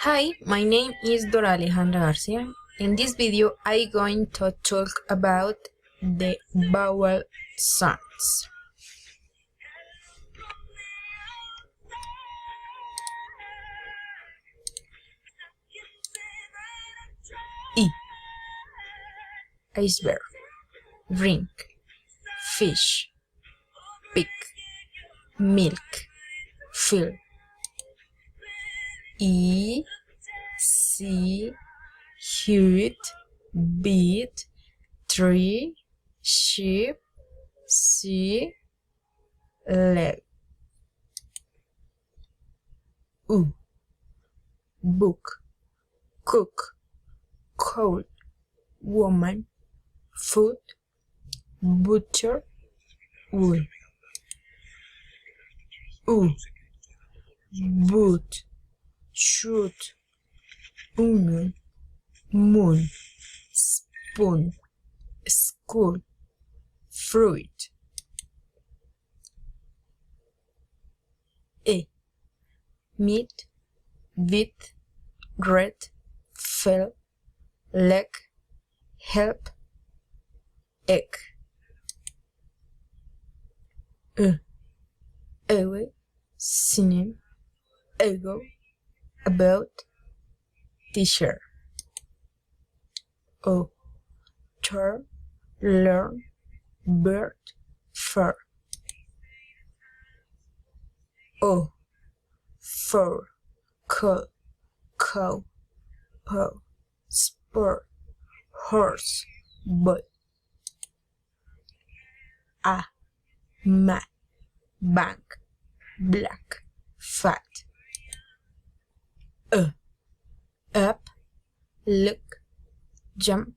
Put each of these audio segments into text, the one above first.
Hi, my name is Dora Alejandra Garcia. In this video, I'm going to talk about the vowel sounds. I, iceberg, drink, fish, pig, milk, fill. I, see, hut, beat, tree, sheep, sea, leg. U, book, cook, cold, woman, food, butcher, wool. Boot, shoot, onion, moon, spoon, school, fruit. Meat, wheat, red, fell, leg, help, egg. Away, singing, ego, about, teacher. Turn, learn, bird, fur. Fur, cow, paw, spur, horse, boy. Man, bank, black, fat. Up, look, jump,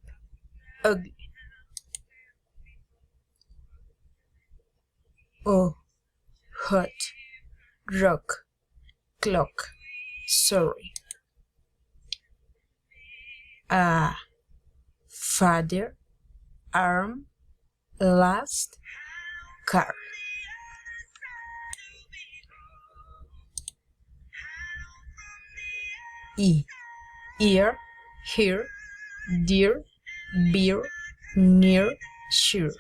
ugly. Hot, rock, clock, sorry. Father, arm, last, car. Ear, here, dear, beer, near, sure.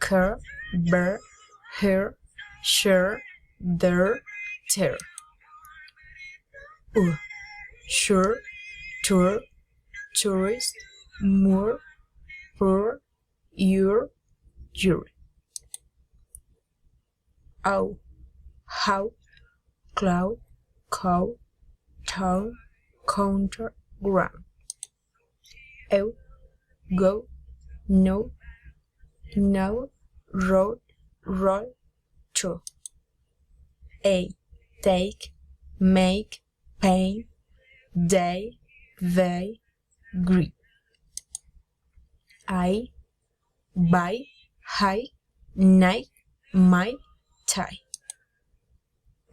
Car, bear, here, sure, there, tear. Sure, tour, tourist, moor, poor, your, jury. How, cloud, cow, town, counter, ground. Go, no, now, road, roll, to. Take, make, pain, day, they, green. I, buy, high, night, my, tie.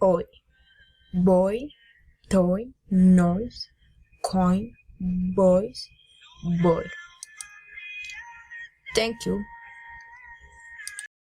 Oi, boy, toy, noise, coin, boys, boy. Thank you.